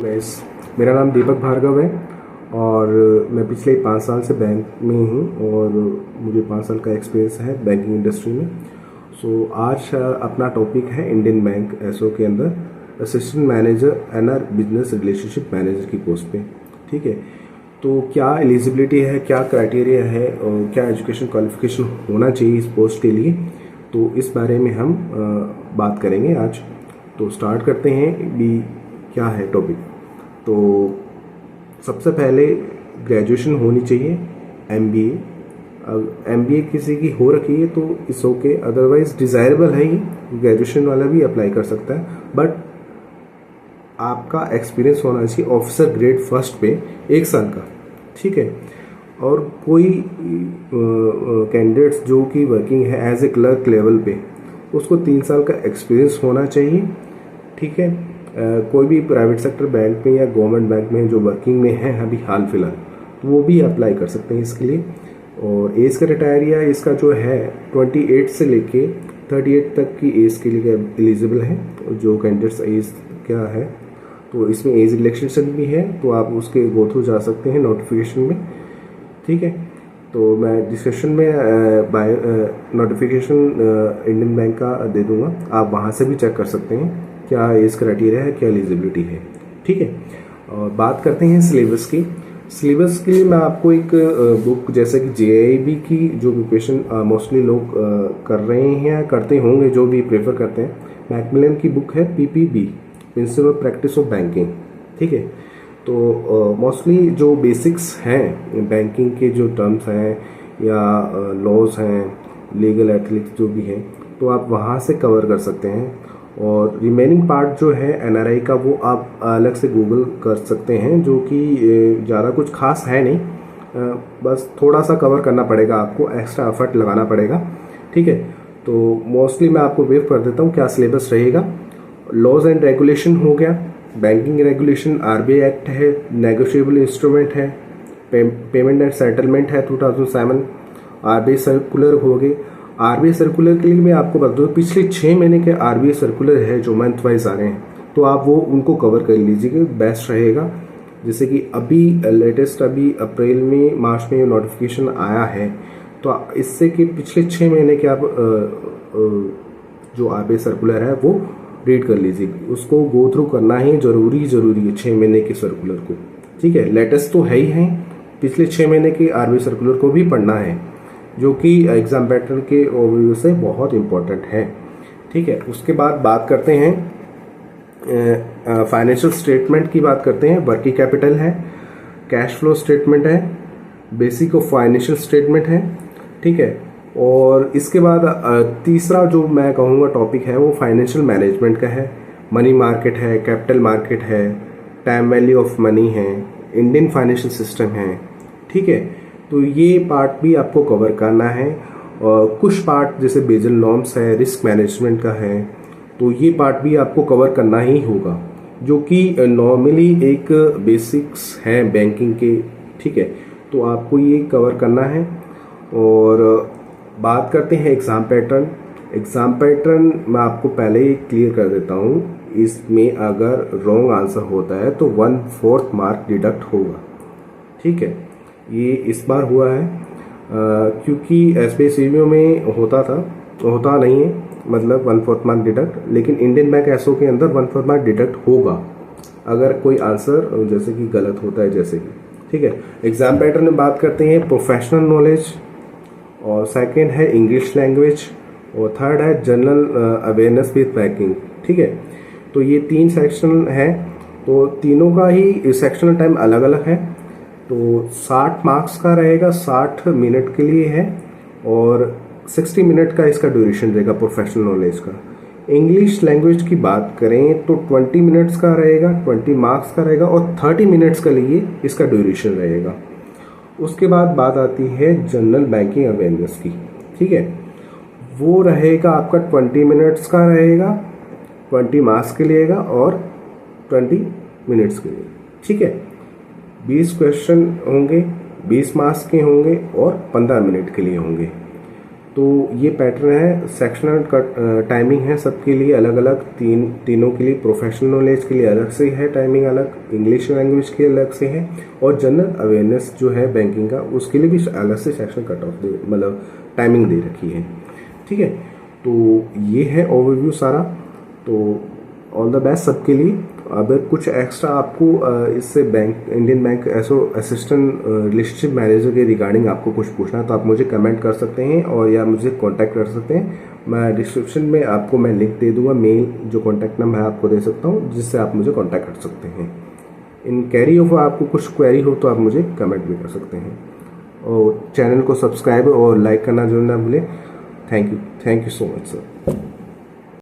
Guys, मेरा नाम दीपक भार्गव है और मैं पिछले 5 साल से बैंक में हूँ और मुझे 5 साल का एक्सपीरियंस है बैंकिंग इंडस्ट्री में। आज अपना टॉपिक है इंडियन बैंक एसओ के अंदर assistant manager and or business relationship manager की पोस्ट पे। ठीक है, तो क्या एलिजिबिलिटी है, क्या क्राइटेरिया है और क्या एजुकेशन क्वालिफिकेशन होना चाहिए इस पोस्ट के लिए, तो इस बारे में हम बात करेंगे आज। तो स्टार्ट करते हैं भी क्या है टॉपिक। तो सबसे पहले ग्रेजुएशन होनी चाहिए, एमबीए। एमबीए किसी की हो रखी है तो इट्स ओके, अदरवाइज डिज़ायरेबल है ही, ग्रेजुएशन वाला भी अप्लाई कर सकता है, बट आपका एक्सपीरियंस होना चाहिए ऑफिसर ग्रेड फर्स्ट पे 1 साल का। ठीक है, और कोई कैंडिडेट्स जो कि वर्किंग है एज ए क्लर्क लेवल पे, उसको 3 साल का एक्सपीरियंस होना चाहिए। ठीक है, कोई भी प्राइवेट सेक्टर बैंक में या गवर्नमेंट बैंक में जो वर्किंग में है अभी हाल फिलहाल, तो वो भी अप्लाई कर सकते हैं इसके लिए। और एज का क्राइटेरिया इसका जो है 28 से लेके 38 तक की एज के लिए एलिजिबल है जो कैंडिडेट्स एज क्या है। तो इसमें एज रिलैक्सेशन भी है, तो आप उसके गो थ्रू जा सकते हैं नोटिफिकेशन में। ठीक है, तो मैं डिस्क्रिप्शन में नोटिफिकेशन इंडियन बैंक का दे दूंगा, आप वहाँ से भी चेक कर सकते हैं क्या एज क्राइटेरिया है, क्या एलिजिबिलिटी है। ठीक है, और बात करते हैं सिलेबस की। सिलेबस के लिए मैं आपको एक बुक, जैसे कि जेआईबी की जो प्रिपरेशन मोस्टली लोग कर रहे हैं या करते होंगे, जो भी प्रेफर करते हैं, मैकमिलन की बुक है PPB, principle practice of banking. ठीक है, तो मोस्टली जो बेसिक्स हैं बैंकिंग के, जो टर्म्स हैं या लॉज हैं, लीगल एथिक्स जो भी हैं, तो आप वहाँ से कवर कर सकते हैं। और रिमेनिंग पार्ट जो है एनआरआई का, वो आप अलग से गूगल कर सकते हैं, जो कि ज़्यादा कुछ खास है नहीं, बस थोड़ा सा कवर करना पड़ेगा, आपको एक्स्ट्रा एफर्ट लगाना पड़ेगा। ठीक है, तो मोस्टली मैं आपको ब्रीफ कर देता हूँ क्या सिलेबस रहेगा। लॉज एंड रेगुलेशन हो गया, बैंकिंग रेगुलेशन, आरबीआई एक्ट है, नेगोशिएबल इंस्ट्रूमेंट है, पेमेंट एंड सेटलमेंट है 2007, आरबीआई सर्कुलर हो गए। आरबीआई सर्कुलर के लिए मैं आपको बता दूं, पिछले 6 महीने के आरबीआई सर्कुलर है जो मंथ वाइज आ रहे हैं, तो आप वो उनको कवर कर लीजिएगा, बेस्ट रहेगा। जैसे कि अभी लेटेस्ट अभी अप्रैल में मार्च में नोटिफिकेशन आया है, तो इससे कि पिछले 6 महीने के आप जो आरबीआई सर्कुलर है वो रीड कर लीजिए, उसको गो थ्रू करना ही जरूरी है 6 महीने के सर्कुलर को। ठीक है, लेटेस्ट तो है ही है, पिछले 6 महीने के आरबीआई सर्कुलर को भी पढ़ना है, जो कि एग्जाम पैटर्न के ओवरव्यू से बहुत इंपॉर्टेंट है। ठीक है, उसके बाद बात करते हैं फाइनेंशियल स्टेटमेंट की बात करते हैं। वर्किंग कैपिटल है, कैश फ्लो स्टेटमेंट है, बेसिक ऑफ फाइनेंशियल स्टेटमेंट है। ठीक है, और इसके बाद तीसरा जो मैं कहूँगा टॉपिक है वो फाइनेंशियल मैनेजमेंट का है। मनी मार्केट है, कैपिटल मार्केट है, टाइम वैल्यू ऑफ मनी है, इंडियन फाइनेंशियल सिस्टम है। ठीक है, तो ये पार्ट भी आपको कवर करना है। और कुछ पार्ट जैसे बेजल नॉर्म्स है, रिस्क मैनेजमेंट का है, तो ये पार्ट भी आपको कवर करना ही होगा, जो कि नॉर्मली एक बेसिक्स है बैंकिंग के। ठीक है, तो आपको ये कवर करना है। और बात करते हैं एग्जाम पैटर्न। एग्जाम पैटर्न मैं आपको पहले ही क्लियर कर देता हूँ, इसमें अगर रॉन्ग आंसर होता है तो 1/4 मार्क डिडक्ट होगा। ठीक है, ये इस बार हुआ है क्योंकि एसबीआई सीबीओ में होता नहीं है, मतलब 1/4 मार्क डिडक्ट, लेकिन इंडियन बैंक एसओ के अंदर 1/4 मार्क डिडक्ट होगा अगर कोई आंसर जैसे कि गलत होता है जैसे कि। ठीक है, एग्जाम पैटर्न में बात करते हैं प्रोफेशनल नॉलेज, और सेकंड है इंग्लिश लैंग्वेज, और थर्ड है जनरल अवेयरनेस विद बैंकिंग। ठीक है, तो ये 3 सेक्शन है, तो तीनों का ही सेक्शनल टाइम अलग अलग है। तो 60 मार्क्स का रहेगा, 60 मिनट के लिए है, और 60 मिनट का इसका ड्यूरेशन रहेगा प्रोफेशनल नॉलेज का। इंग्लिश लैंग्वेज की बात करें तो 20 मिनट्स का रहेगा, 20 मार्क्स का रहेगा, और 30 मिनट्स के लिए इसका ड्यूरेशन रहेगा। उसके बाद बात आती है जनरल बैंकिंग अवेयरनेस की। ठीक है, वो रहेगा आपका 20 मिनट्स का रहेगा, 20 मार्क्स के लिए और 20 मिनट्स के लिए। ठीक है, 20 क्वेश्चन होंगे, 20 मार्क्स के होंगे और 15 मिनट के लिए होंगे। तो ये पैटर्न है, सेक्शनल टाइमिंग है सबके लिए अलग अलग, तीनों के लिए। प्रोफेशनल नॉलेज के लिए अलग से है टाइमिंग, अलग इंग्लिश लैंग्वेज के अलग से है, और जनरल अवेयरनेस जो है बैंकिंग का उसके लिए भी अलग से सेक्शन कट ऑफ दे, मतलब टाइमिंग दे रखी है। ठीक है, तो ये है ओवरव्यू सारा। तो ऑल द बेस्ट सबके लिए। अगर कुछ एक्स्ट्रा आपको इससे बैंक, इंडियन बैंक एसो असिस्टेंट रिलेशनशिप मैनेजर के रिगार्डिंग आपको कुछ पूछना है तो आप मुझे कमेंट कर सकते हैं, और या मुझे कांटेक्ट कर सकते हैं। मैं डिस्क्रिप्शन में आपको मैं लिंक दे दूंगा, मेल जो कांटेक्ट नंबर है आपको दे सकता हूँ, जिससे आप मुझे कांटेक्ट कर सकते हैं। इन कैरी ऑफ आपको कुछ क्वेरी हो तो आप मुझे कमेंट भी कर सकते हैं, और चैनल को सब्सक्राइब और लाइक करना जरूर ना भूलें। Thank you so much sir.